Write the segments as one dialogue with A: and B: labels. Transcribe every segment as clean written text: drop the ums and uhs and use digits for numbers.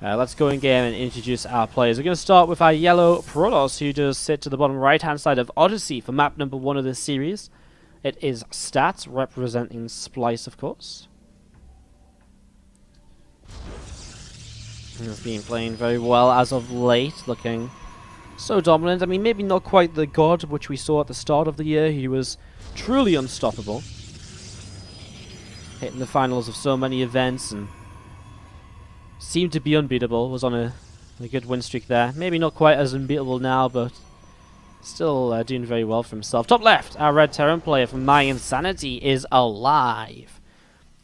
A: Let's go in game and introduce our players. We're going to start with our yellow Protoss, who does sit to the bottom right hand side of Odyssey for map number 1 of this series. It is Stats, representing Splice, of course. He's been playing very well as of late, looking so dominant. I mean, maybe not quite the god which we saw at the start of the year. He was truly unstoppable, hitting the finals of so many events and seemed to be unbeatable. Was on a good win streak there. Maybe not quite as unbeatable now, but still doing very well for himself. Top left, our Red Terran player from My Insanity is aLive.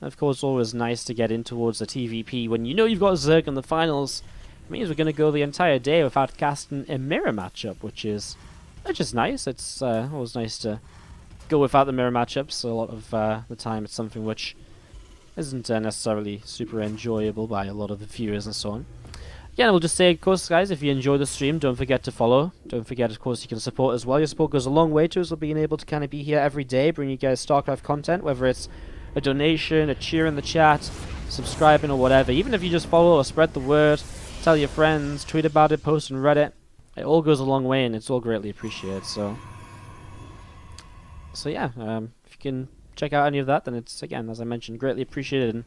A: Of course, always nice to get in towards the TVP when you know you've got Zerg in the finals. It means we're going to go the entire day without casting a mirror matchup, which is nice. It's always nice to go without the mirror matchups. A lot of the time it's something which isn't necessarily super enjoyable by a lot of the viewers and so on. Again, we'll just say, of course, guys, if you enjoy the stream, don't forget to follow. Don't forget, of course, you can support as well. Your support goes a long way to us being able to kind of be here every day, bring you guys StarCraft content, whether it's a donation, a cheer in the chat, subscribing or whatever. Even if you just follow or spread the word, tell your friends, tweet about it, post on Reddit. It all goes a long way and it's all greatly appreciated. So yeah, if you can check out any of that, then it's, again, as I mentioned, greatly appreciated. And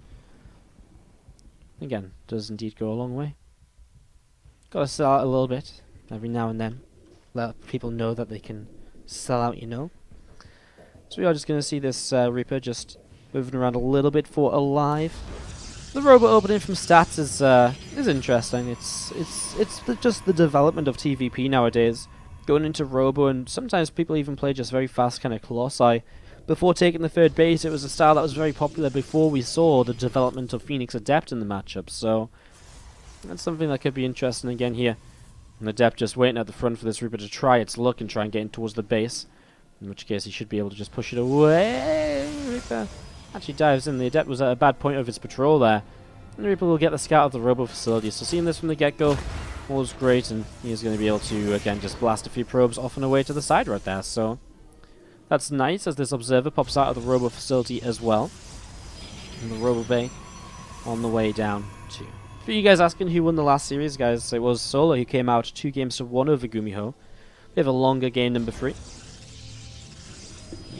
A: again, does indeed go a long way. Gotta sell out a little bit every now and then. Let people know that they can sell out, you know. So we are just going to see this Reaper just moving around a little bit for aLive. The robot opening from Stats is interesting. It's just the development of TVP nowadays, going into Robo, and sometimes people even play just very fast kind of Colossi. Before taking the third base, it was a style that was very popular before we saw the development of Phoenix Adept in the matchup. So that's something that could be interesting again here. And Adept just waiting at the front for this Reaper to try its luck and try and get in towards the base. In which case he should be able to just push it away. Reaper actually dives in. The Adept was at a bad point of its patrol there. And the Reaper will get the scout of the Robo facility. So seeing this from the get-go was great. And he's going to be able to, again, just blast a few probes off and away to the side right there. So that's nice as this Observer pops out of the Robo facility as well. And the Robo Bay on the way down too. For you guys asking who won the last series, guys, it was Solar who came out 2-1 over Gumiho. They have a longer game number 3.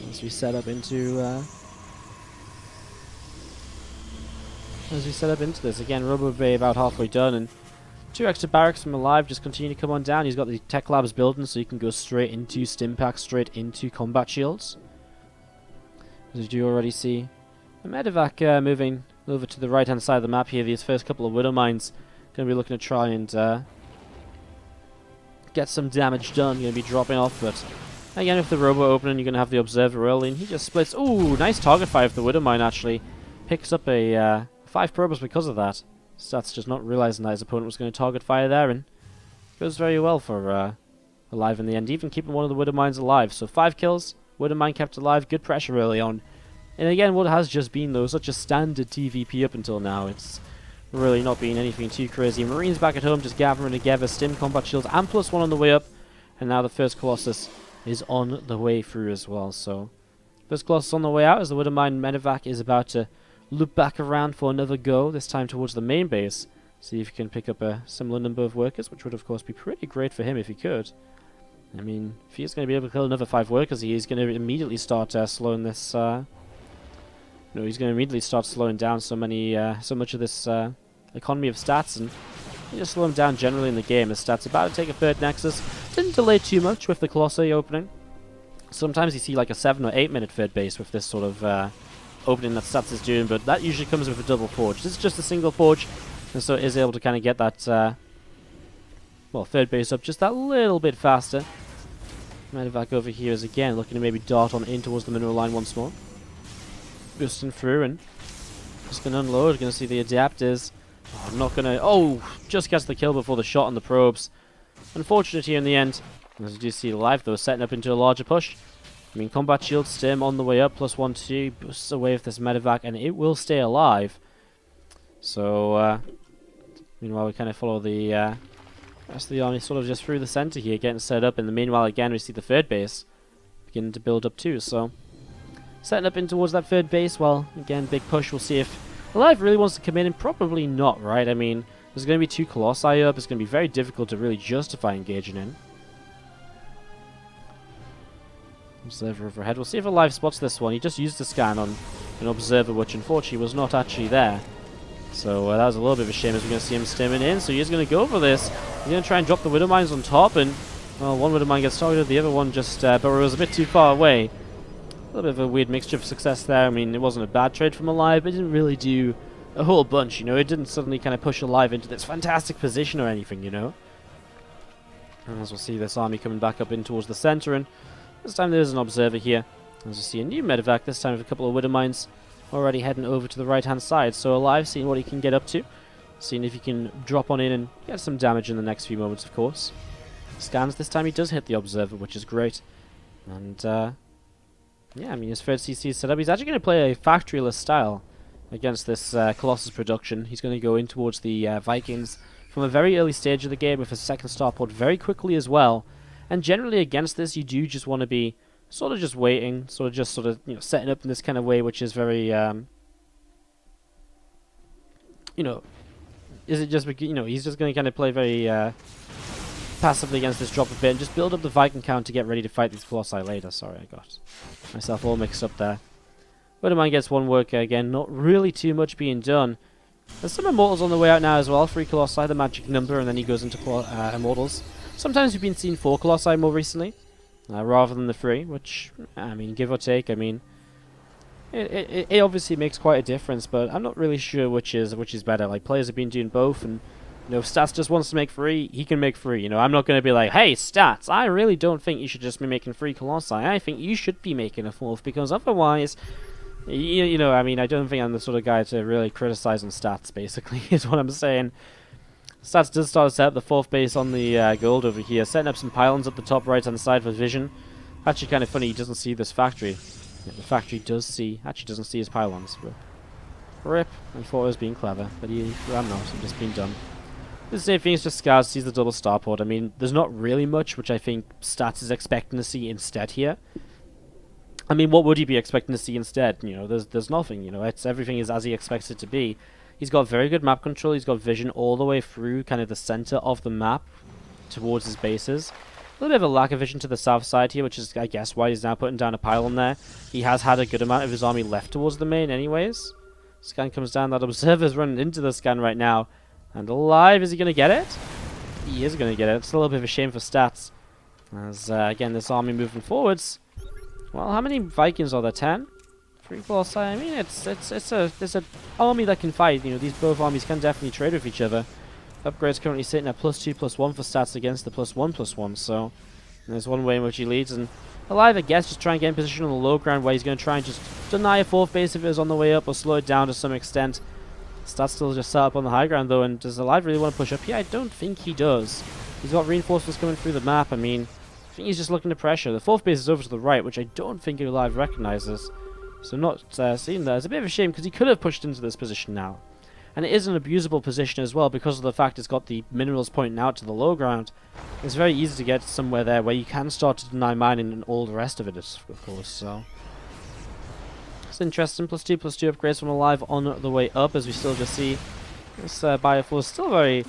A: As we set up into this again, Robo Bay about halfway done, and 2 extra barracks from aLive just continue to come on down. He's got the tech labs building, so you can go straight into stim packs, straight into combat shields. As you do already see, the medevac moving over to the right hand side of the map here. These first couple of Widow Mines going to be looking to try and get some damage done. Going to be dropping off, but again, with the Robo opening, you're going to have the Observer early, and he just splits. Ooh, nice target fire of the Widow Mine, actually. Picks up a 5 probes because of that. Stats just not realizing that his opponent was going to target fire there, and goes very well for aLive in the end, even keeping one of the Widow Mines alive. So 5 kills, Widow Mine kept alive, good pressure early on. And again, what has just been, though, such a standard TVP up until now. It's really not been anything too crazy. Marines back at home just gathering together, stim combat shields, and +1 on the way up. And now the first Colossus is on the way through as well. So first Colossus on the way out as the Widow Mine medevac is about to loop back around for another go, this time towards the main base. See if he can pick up a similar number of workers, which would of course be pretty great for him if he could. I mean, if he's going to be able to kill another 5 workers, he's going to immediately start slowing this... No, he's going to immediately start slowing down so much of this economy of Stats, and just slow him down generally in the game. As Stats about to take a 3rd Nexus, didn't delay too much with the Colossi opening. Sometimes you see like a 7 or 8 minute 3rd base with this sort of opening that Stats is doing, but that usually comes with a double forge. This is just a single forge, and so it is able to kind of get that, 3rd base up just that little bit faster. Medevac over here is again looking to maybe dart on in towards the mineral line once more. Boosting through and just going to unload. Going to see the Adept is not going to... Oh, just gets the kill before the shot on the probes. Unfortunate here in the end. As you do see aLive, though, setting up into a larger push. I mean, combat shield stim on the way up, +1/2, boosts away with this medevac, and it will stay alive. So, meanwhile, we kind of follow the rest of the army sort of just through the center here, getting set up, and meanwhile, again, we see the 3rd base beginning to build up too, so... Setting up in towards that 3rd base, well, again, big push. We'll see if aLive really wants to come in, and probably not, right? I mean, There's going to be 2 Colossi up. It's going to be very difficult to really justify engaging in. Observer overhead. We'll see if aLive spots this one. He just used the scan on an Observer, which unfortunately was not actually there. So that was a little bit of a shame, as we're going to see him stimming in. So he is going to go for this. He's going to try and drop the Widow Mines on top, and well, one Widow Mine gets targeted, the other one just but it was a bit too far away. A little bit of a weird mixture of success there. I mean, it wasn't a bad trade from aLive, but it didn't really do a whole bunch, you know. It didn't suddenly kind of push aLive into this fantastic position or anything, you know. And as we'll see this army coming back up in towards the center, and this time there's an Observer here. As we see a new medevac, this time with a couple of Widow Mines already heading over to the right-hand side. So aLive seeing what he can get up to, seeing if he can drop on in and get some damage in the next few moments, of course. Scans this time, he does hit the Observer, which is great. And yeah, I mean, his third CC is set up. He's actually going to play a factoryless style against this Colossus production. He's going to go in towards the Vikings from a very early stage of the game with a second starport very quickly as well. And generally against this, you do just want to be sort of just waiting, sort of you know, setting up in this kind of way, which is very you know, is it just, you know, he's just going to kind of play very passively against this drop a bit and just build up the Viking count to get ready to fight these Colossi later. Sorry, I got myself all mixed up there. Widow Mine gets one worker again, not really too much being done. There's some Immortals on the way out now as well, 3 Colossi, the magic number, and then he goes into Immortals. Sometimes we've been seeing 4 Colossi more recently, rather than the 3, which, I mean, give or take, I mean, it obviously makes quite a difference, but I'm not really sure which is better. Like, players have been doing both, and you know, if Stats just wants to make 3, he can make 3. You know, I'm not going to be like, hey, Stats, I really don't think you should just be making 3 Colossi. I think you should be making a 4th, because otherwise, you know, I mean, I don't think I'm the sort of guy to really criticize on Stats, basically, is what I'm saying. Stats does start to set up the 4th base on the gold over here, setting up some pylons up the top right-hand side for vision. Actually, kind of funny, he doesn't see this factory. Yeah, the factory actually doesn't see his pylons. Rip. I thought I was being clever, but I'm not. I'm just being dumb. The same thing is just Scars sees the double starport. I mean, there's not really much which I think Stats is expecting to see instead here. I mean, what would he be expecting to see instead? You know, there's nothing. You know, everything is as he expects it to be. He's got very good map control. He's got vision all the way through kind of the center of the map towards his bases. A little bit of a lack of vision to the south side here, which is, I guess, why he's now putting down a pylon there. He has had a good amount of his army left towards the main anyways. Scan comes down. That Observer's running into the scan right now. And aLive, is he going to get it? He is going to get it. It's a little bit of a shame for Stats. As, again, this army moving forwards. Well, how many Vikings are there? 10? 3 Colossi? I mean, it's an army that can fight. You know, these both armies can definitely trade with each other. Upgrade's currently sitting at +2/+1 for Stats against the +1/+1. So, there's one way in which he leads. And aLive, I guess, just try and get in position on the low ground where he's going to try and just deny a 4th base if it was on the way up or slow it down to some extent. Stats still just set up on the high ground though, and does aLive really want to push up here? I don't think he does. He's got reinforcements coming through the map. I mean, I think he's just looking to pressure. The 4th base is over to the right, which I don't think aLive recognizes. So not seeing that. It's a bit of a shame because he could have pushed into this position now. And it is an abusable position as well because of the fact it's got the minerals pointing out to the low ground. It's very easy to get somewhere there where you can start to deny mining and all the rest of it, of course. So it's interesting. +2/+2 upgrades from aLive on the way up, as we still just see this Bioforce still very,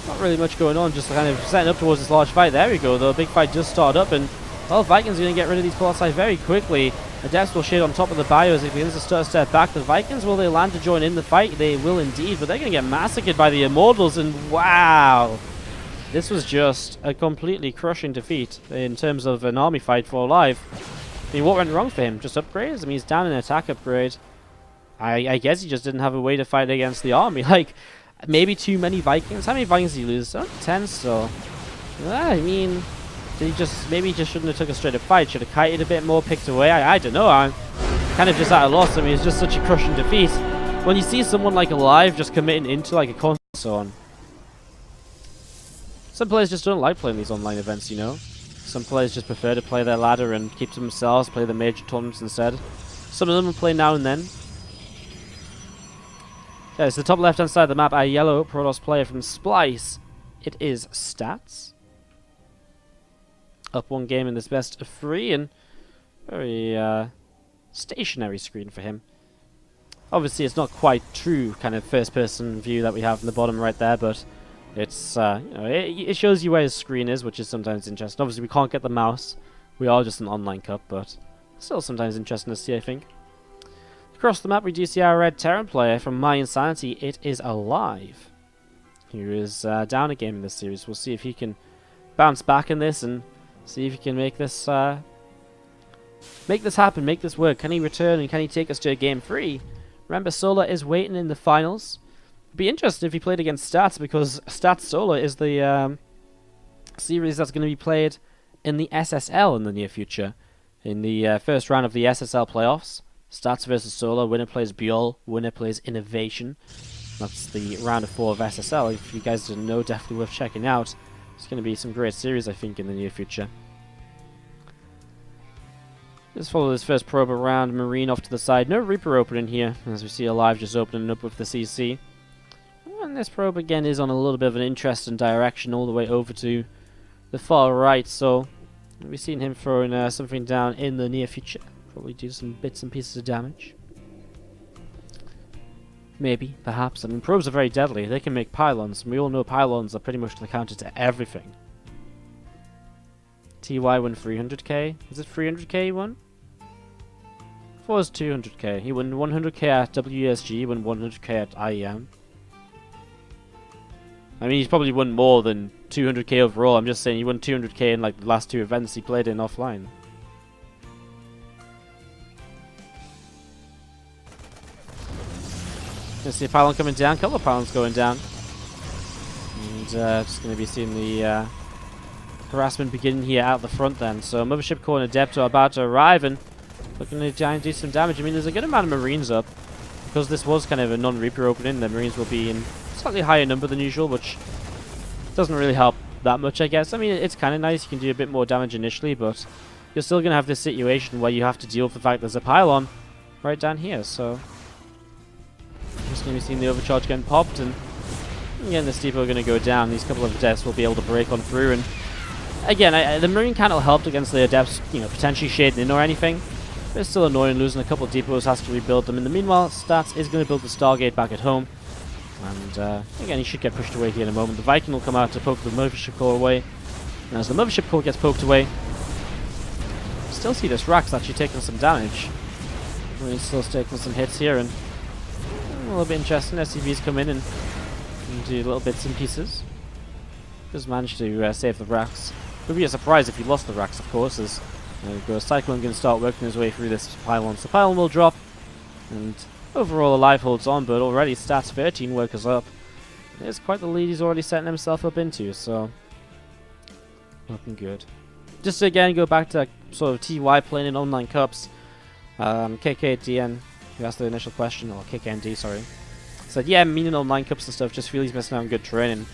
A: not really much going on, just kind of setting up towards this large fight. There we go, though. A big fight just started up, and well, Vikings are going to get rid of these Colossi very quickly. Adepts will shade on top of the bio as it begins to start a step back. The Vikings, will they land to join in the fight? They will indeed, but they're going to get massacred by the Immortals, and wow! This was just a completely crushing defeat in terms of an army fight for aLive. I mean, what went wrong for him? Just upgrades? I mean, he's down an attack upgrade. I guess he just didn't have a way to fight against the army. Like, maybe too many Vikings? How many Vikings did he lose? Oh, 10 still. I mean, did he just, maybe he just shouldn't have took a straight up fight. Should have kited a bit more, picked away. I don't know. I'm kind of just at a loss. I mean, it's just such a crushing defeat. When you see someone like aLive just committing into like a console, some players just don't like playing these online events, you know. Some players just prefer to play their ladder and keep to themselves, play the major tournaments instead. Some of them will play now and then. Yeah, it's the top left-hand side of the map, a yellow Protoss player from Splice. It is Stats. Up one game in this best of 3, and very stationary screen for him. Obviously, it's not quite true kind of first-person view that we have in the bottom right there, but it's you know, it shows you where his screen is, which is sometimes interesting. Obviously, we can't get the mouse. We are just an online cup, but still sometimes interesting to see, I think. Across the map, we do see our red Terran player from My Insanity. It is aLive, who is down a game in this series. We'll see if he can bounce back in this and see if he can make this happen, make this work. Can he return and can he take us to a game 3? Remember, Solar is waiting in the finals. It'd be interesting if he played against Stats, because Stats Solar is the series that's going to be played in the SSL in the near future. In the first round of the SSL playoffs, Stats versus Solar, winner plays Bjol, winner plays Innovation. That's the round of 4 of SSL. If you guys didn't know, definitely worth checking out. It's going to be some great series, I think, in the near future. Let's follow this first probe around. Marine off to the side. No Reaper opening here, as we see aLive just opening up with the CC. And this probe again is on a little bit of an interesting direction, all the way over to the far right. So we'll be seeing him throwing something down in the near future. Probably do some bits and pieces of damage. Maybe, perhaps. I mean, probes are very deadly. They can make pylons, and we all know pylons are pretty much the counter to everything. TY won 300k. Is it 300k he won? I thought it was 200k. He won 100k at WSG, he won 100k at IEM. I mean, he's probably won more than 200k overall. I'm just saying he won 200k in like the last 2 events he played in offline. Let's see a pylon coming down. Couple of pylons going down. And just going to be seeing the harassment beginning here out the front then. So Mothership Core and Adept are about to arrive and looking to try and do some damage. I mean, there's a good amount of Marines up. Because this was kind of a non-Reaper opening, the Marines will be in slightly higher number than usual, which doesn't really help that much, I guess. I mean, it's kind of nice. You can do a bit more damage initially, but you're still going to have this situation where you have to deal with the fact there's a pylon right down here. So just going to be seeing the overcharge getting popped, and again, this depot are going to go down. These couple of Adepts will be able to break on through, and again, the Marine can't help against the Adepts, you know, potentially shading in or anything. But it's still annoying losing a couple of depots, has to rebuild them. In the meanwhile, Stats is going to build the Stargate back at home. And again, he should get pushed away here in a moment. The Viking will come out to poke the Mothership Core away. And as the Mothership Core gets poked away, still see this Rax actually taking some damage. Marine's still taking some hits here, and a little bit interesting. SCVs come in and do little bits and pieces. Just managed to save the Rax. It would be a surprise if he lost the Rax, of course, as Cyclone going to start working his way through this pylon. So pylon will drop, and overall aLive holds on, but already Stats 13 workers up. It's quite the lead he's already setting himself up into, so looking good. Just to again go back to sort of TY playing in online cups, KKDN, who asked the initial question, or KKND, sorry, said, yeah, meaning online cups and stuff, just feel he's missing out on good training.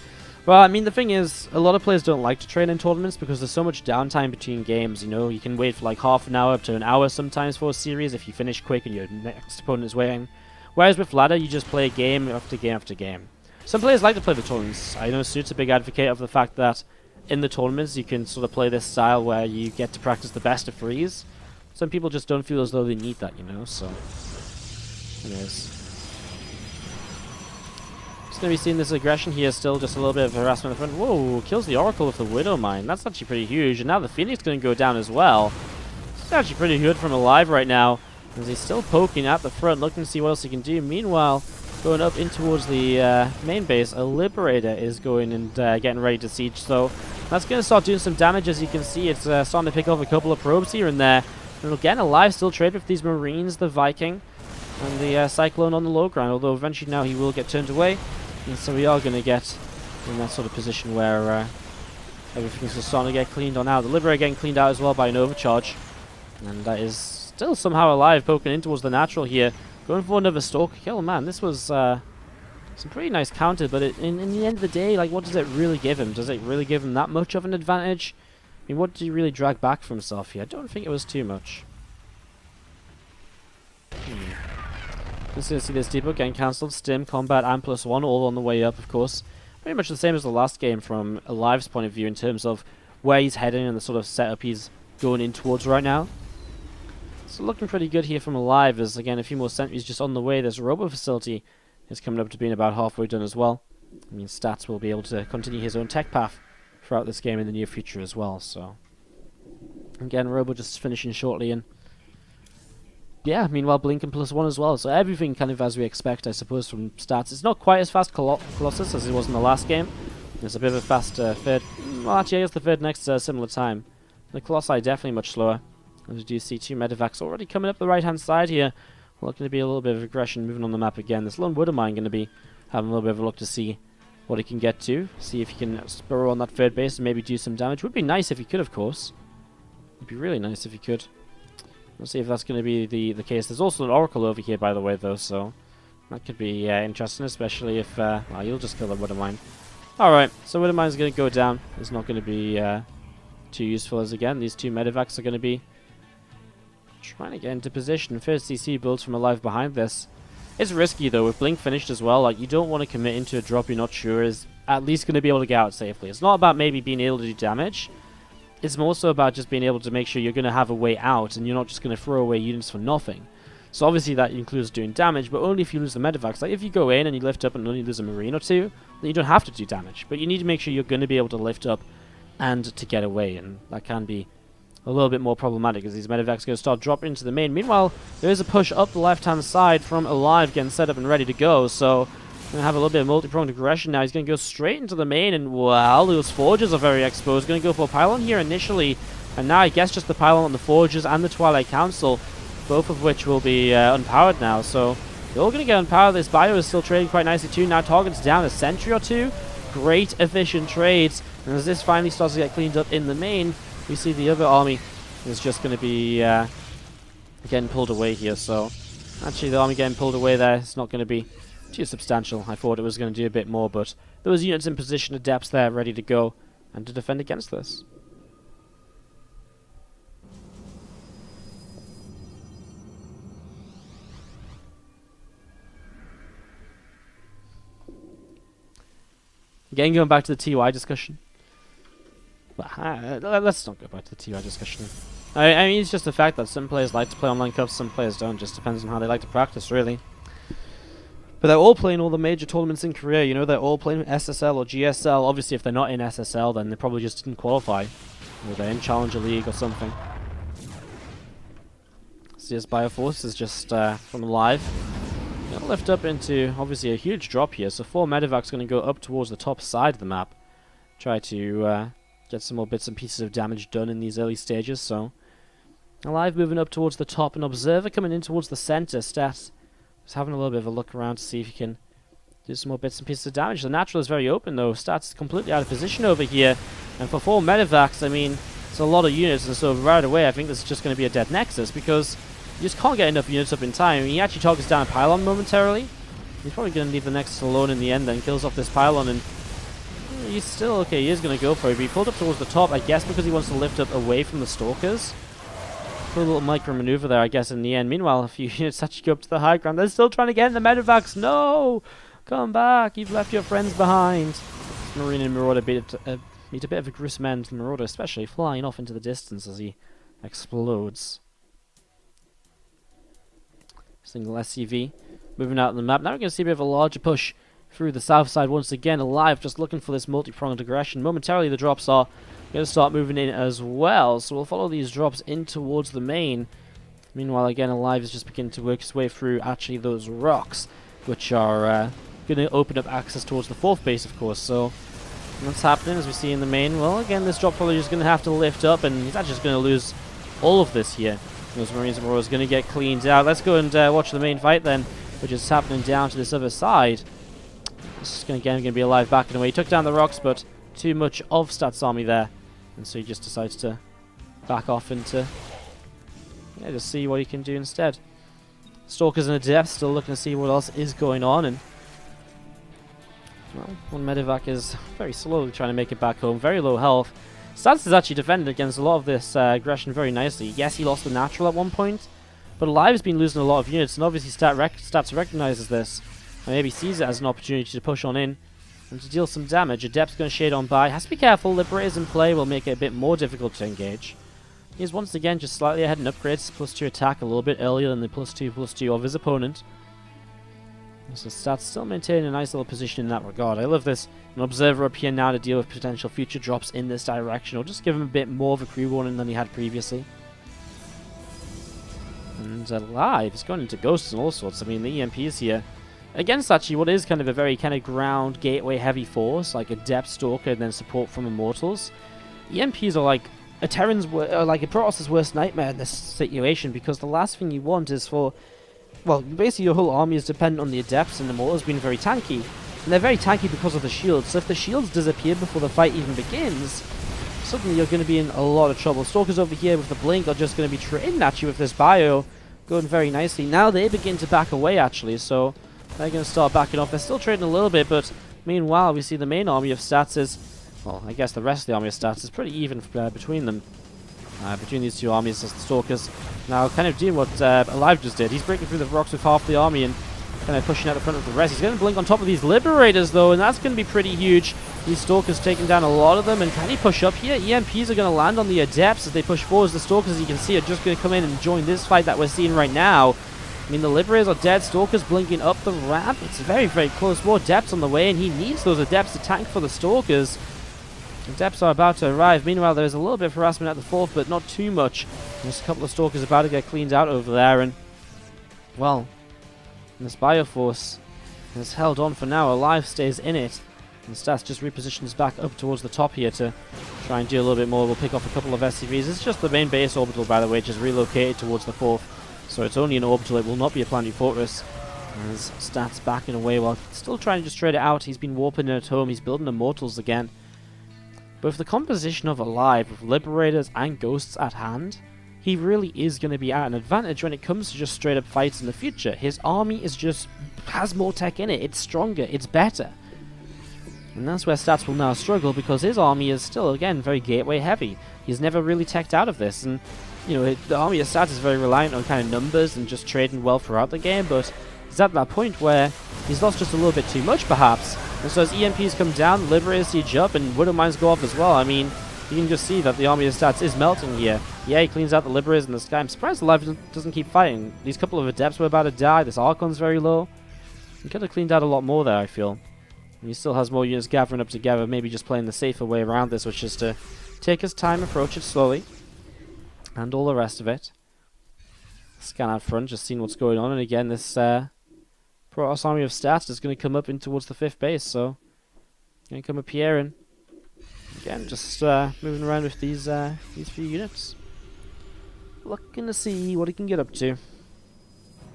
A: Well, I mean, the thing is, a lot of players don't like to train in tournaments because there's so much downtime between games, you know. You can wait for like half an hour up to an hour sometimes for a series if you finish quick and your next opponent is waiting. Whereas with ladder, you just play game after game after game. Some players like to play the tournaments. I know Suit's a big advocate of the fact that in the tournaments you can sort of play this style where you get to practice the best of threes. Some people just don't feel as though they need that, you know, so anyways. Going to be seeing this aggression here, still just a little bit of harassment in the front. Whoa, kills the Oracle with the Widow Mine. That's actually pretty huge. And now the Phoenix going to go down as well. It's actually pretty good from aLive right now, as he's still poking at the front, looking to see what else he can do. Meanwhile, going up in towards the main base, a Liberator is going and getting ready to siege. So that's going to start doing some damage. As you can see, it's starting to pick off a couple of probes here and there. And again, aLive still trade with these Marines, the Viking, and the Cyclone on the low ground. Although eventually now he will get turned away. And so we are going to get in that sort of position where everything's just starting to get cleaned on out. The Liberator getting cleaned out as well by an overcharge. And that is still somehow aLive, poking in towards the natural here. Going for another Stalker kill. Man, this was some pretty nice counter, but in the end of the day, like, what does it really give him? Does it really give him that much of an advantage? I mean, what did he really drag back for himself here? I don't think it was too much. Just going to see this depot getting cancelled. Stim, Combat, and +1 all on the way up, of course. Pretty much the same as the last game from aLive's point of view in terms of where he's heading and the sort of setup he's going in towards right now. So looking pretty good here from aLive, as again a few more sentries just on the way. This robo facility is coming up to being about halfway done as well. I mean, Stats will be able to continue his own tech path throughout this game in the near future as well. So again, robo just finishing shortly, and yeah, meanwhile Blinken +1 as well. So everything kind of as we expect, I suppose, from Stats. It's not quite as fast Colossus as it was in the last game. It's a bit of a fast third. Well, actually, I guess the third next similar time. The Colossi definitely much slower. As we do see 2 Medivacs already coming up the right-hand side here. Looking to be a little bit of aggression moving on the map again. This lone Wood of mine going to be having a little bit of a look to see what he can get to. See if he can burrow on that third base and maybe do some damage. Would be nice if he could, of course. Would be really nice if he could. We'll see if that's going to be the case. There's also an Oracle over here, by the way, though, so that could be interesting, especially if... well, you'll just kill the Wood of mine. Alright, so Wood of mine's going to go down. It's not going to be too useful, as again, these 2 Medivacs are going to be trying to get into position. First CC builds from aLive behind this. It's risky though, with Blink finished as well. Like, you don't want to commit into a drop you're not sure is at least going to be able to get out safely. It's not about maybe being able to do damage. It's more so about just being able to make sure you're going to have a way out and you're not just going to throw away units for nothing. So obviously that includes doing damage, but only if you lose the Medivacs. Like, if you go in and you lift up and only lose a Marine or 2, then you don't have to do damage. But you need to make sure you're going to be able to lift up and to get away, and that can be a little bit more problematic as these Medivacs are going to start dropping into the main. Meanwhile, there is a push up the left-hand side from aLive getting set up and ready to go, so going to have a little bit of multi-pronged aggression now. He's going to go straight into the main, and wow, those Forges are very exposed. Going to go for a pylon here initially, and now I guess just the pylon on the Forges and the Twilight Council, both of which will be unpowered now, so they're all going to get unpowered. This bio is still trading quite nicely too. Now targets down a sentry or 2. Great efficient trades, and as this finally starts to get cleaned up in the main, we see the other army is just going to be getting pulled away here. So actually the army getting pulled away there is not going to be too substantial. I thought it was going to do a bit more, but there was units in position at depths there ready to go and to defend against this. Again, going back to the TY discussion. Let's not go back to the TY discussion. I mean, it's just the fact that some players like to play online cups, some players don't. Just depends on how they like to practice, really. But they're all playing all the major tournaments in Korea. You know, they're all playing SSL or GSL. Obviously, if they're not in SSL, then they probably just didn't qualify. Or they're in Challenger League or something. CS Bioforce is just from aLive. Gonna lift up into, obviously, a huge drop here. So 4 Medivac's going to go up towards the top side of the map. Try to get some more bits and pieces of damage done in these early stages. So aLive moving up towards the top, and Observer coming in towards the center. Stats just having a little bit of a look around to see if he can do some more bits and pieces of damage. The natural is very open though. Stats completely out of position over here, and for 4 Medivacs, I mean, it's a lot of units, and so right away I think this is just going to be a dead nexus, because you just can't get enough units up in time. I mean, he actually targets down a pylon momentarily. He's probably going to leave the nexus alone in the end, then kills off this pylon, and he's still okay. He is going to go for it, but he pulled up towards the top, I guess because he wants to lift up away from the stalkers. Put a little micro maneuver there, I guess, in the end. Meanwhile, a few units actually go up to the high ground. They're still trying to get in the Medivacs. No! Come back! You've left your friends behind. Marine and Marauder meet a bit of a gruesome end. Marauder especially flying off into the distance as he explodes. Single SCV moving out on the map. Now we're going to see a bit of a larger push through the south side once again. aLive just looking for this multi-pronged aggression. Momentarily the drops are going to start moving in as well, so we'll follow these drops in towards the main. Meanwhile, again, aLive is just beginning to work his way through actually those rocks, which are going to open up access towards the 4th base, of course. So what's happening as we see in the main? Well, again, this drop probably is going to have to lift up, and he's actually just going to lose all of this here. Those Marines and Marauders going to get cleaned out. Let's go and watch the main fight then, which is happening down to this other side. This is going to be aLive backing away. He took down the rocks, but too much of Stats' army there, and so he just decides to back off into, yeah, just see what he can do instead. Stalkers in the depth, still looking to see what else is going on, and well, one Medivac is very slowly trying to make it back home. Very low health. Stats is actually defended against a lot of this aggression very nicely. Yes, he lost the natural at one point, but aLive has been losing a lot of units, and obviously Stats recognizes this, and maybe sees it as an opportunity to push on in and to deal some damage. Adept's going to shade on by. Has to be careful. Liberators in play will make it a bit more difficult to engage. He's once again just slightly ahead in upgrades, +2 attack a little bit earlier than the +2/+2 of his opponent. So Stats still maintaining a nice little position in that regard. I love this. An observer up here now to deal with potential future drops in this direction, or just give him a bit more of a crew warning than he had previously. And aLive is going into ghosts and all sorts. I mean, the EMPs here against actually what is kind of a very kind of ground gateway heavy force, like a Depth Stalker and then support from Immortals. EMPs are like a Terran's, like a Protoss's worst nightmare in this situation, because the last thing you want is for, well, basically your whole army is dependent on the Adepts and Immortals being very tanky. And they're very tanky because of the shields, so if the shields disappear before the fight even begins, suddenly you're going to be in a lot of trouble. Stalkers over here with the blink are just going to be trading at you with this bio, going very nicely. Now they begin to back away actually, so they're going to start backing off. They're still trading a little bit, but meanwhile we see the main army of Stats is, well, I guess the rest of the army of Stats is pretty even between them. Between these two armies as the Stalkers. Now kind of doing what aLive just did. He's breaking through the rocks with half the army and kind of pushing out the front of the rest. He's going to blink on top of these Liberators though, and that's going to be pretty huge. These Stalkers taking down a lot of them, and can he push up here? EMPs are going to land on the Adepts as they push forwards. The Stalkers, as you can see, are just going to come in and join this fight that we're seeing right now. I mean, the Liberators are dead. Stalkers blinking up the ramp. It's very, very close. More Adepts on the way, and he needs those Adepts to tank for the Stalkers. Adepts are about to arrive. Meanwhile, there is a little bit of harassment at the fourth, but not too much. There's a couple of Stalkers about to get cleaned out over there, and, well, this Bioforce has held on for now. aLive stays in it, and Stats just repositions back up towards the top here to try and do a little bit more. We'll pick off a couple of SCVs. It's just the main base orbital, by the way, just relocated towards the fourth, so it's only an orbital. It will not be a planetary fortress. As Stats backing away while still trying to just trade it out. He's been warping it at home. He's building Immortals again. But with the composition of aLive, with Liberators and Ghosts at hand, he really is going to be at an advantage when it comes to just straight up fights in the future. His army is just, has more tech in it, it's stronger, it's better. And that's where Stats will now struggle, because his army is still, again, very gateway heavy. He's never really teched out of this, and, you know, the army of Stats is very reliant on kind of numbers and just trading well throughout the game, but he's at that point where he's lost just a little bit too much, perhaps. And so as EMPs come down, the Liberators siege up, and Widow Mines go off as well. I mean, you can just see that the army of Stats is melting here. Yeah, he cleans out the Liberators in the sky. I'm surprised aLive doesn't keep fighting. These couple of Adepts were about to die. This Archon's very low. He could have cleaned out a lot more there, I feel. And he still has more units gathering up together, maybe just playing the safer way around this, which is to take his time, approach it slowly, and all the rest of it. Scan out front, just seeing what's going on, and again, this Protoss army of Stats is going to come up in towards the 5th base, so going to come up here and again just moving around with these few units, looking to see what he can get up to.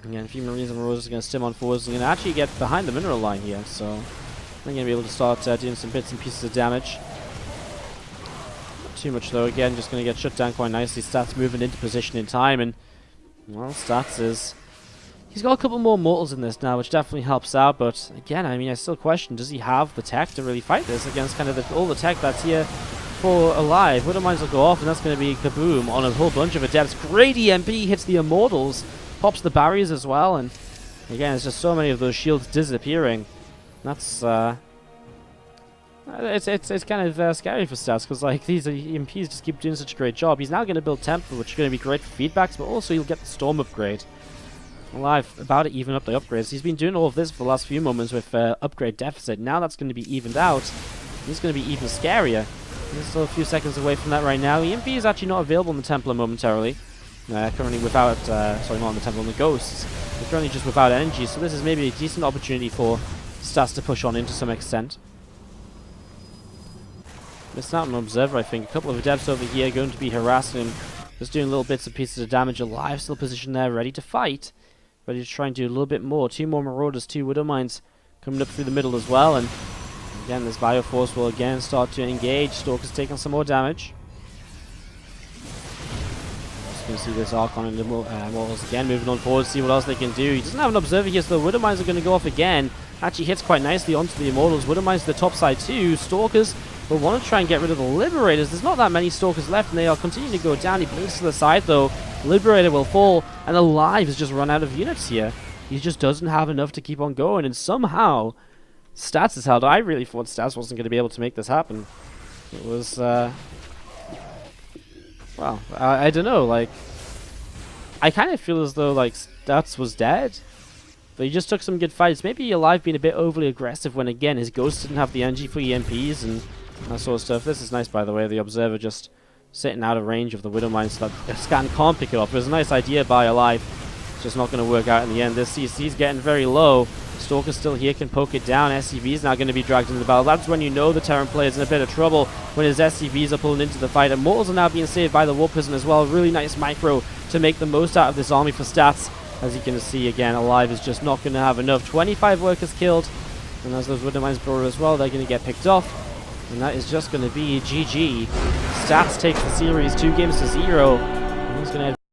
A: Again, a few Marines and Roses are going to stim on forwards and going to actually get behind the mineral line here, so they're going to be able to start doing some bits and pieces of damage. Not too much though. Again, just going to get shut down quite nicely. Stats moving into position in time, and well, Stats is, he's got a couple more mortals in this now, which definitely helps out, but again, I mean, I still question, does he have the tech to really fight this against kind of all the tech that's here for aLive? Widow Mines will go off, and that's going to be kaboom on a whole bunch of Adepts. Great EMP hits the Immortals, pops the barriers as well, and again, there's just so many of those shields disappearing. That's, it's kind of scary for Stats, because like these EMPs just keep doing such a great job. He's now going to build Temple, which is going to be great for feedbacks, but also he'll get the Storm upgrade. aLive about to even up the upgrades. He's been doing all of this for the last few moments with upgrade deficit. Now that's going to be evened out. He's going to be even scarier. He's still a few seconds away from that right now. EMP is actually not available in the Templar momentarily. Currently without, sorry, not on the Templar, on the Ghosts. They're currently just without energy, so this is maybe a decent opportunity for Stats to push on into some extent. Missed out on an Observer, I think. A couple of Adepts over here going to be harassing him. Just doing little bits and pieces of damage. aLive still positioned there, ready to fight. Ready to try and do a little bit more. 2 more Marauders, 2 Widow Mines coming up through the middle as well. And again, this Bioforce will again start to engage. Stalker's taking some more damage. Just going to see this Archon and the Immortals again moving on forward, see what else they can do. He doesn't have an Observer here, so the Widow Mines are going to go off again. Actually hits quite nicely onto the Immortals. Widow Mines to the top side too. Stalkers will want to try and get rid of the Liberators. There's not that many Stalkers left, and they are continuing to go down. He blinks to the side though. Liberator will fall, and aLive has just run out of units here. He just doesn't have enough to keep on going, and somehow Stats is held. I really thought Stats wasn't going to be able to make this happen. It was Well, I don't know, like, I kind of feel as though, like, Stats was dead, but he just took some good fights. Maybe aLive being a bit overly aggressive when, again, his Ghost didn't have the energy for EMPs and that sort of stuff. This is nice, by the way, the Observer just sitting out of range of the Widowmine so that Scan can't pick it up. It was a nice idea by aLive. It's just not going to work out in the end. This CC's getting very low. Stalker's still here, can poke it down. SCV is now going to be dragged into the battle. That's when you know the Terran player is in a bit of trouble, when his SCVs are pulling into the fight. Immortals are now being saved by the Warp Prison as well. Really nice micro to make the most out of this army for Stats. As you can see, again, aLive is just not going to have enough. 25 workers killed. And as those Widowmines brought as well, they're going to get picked off. And that is just going to be GG. Stats takes the series 2-0. And he's going to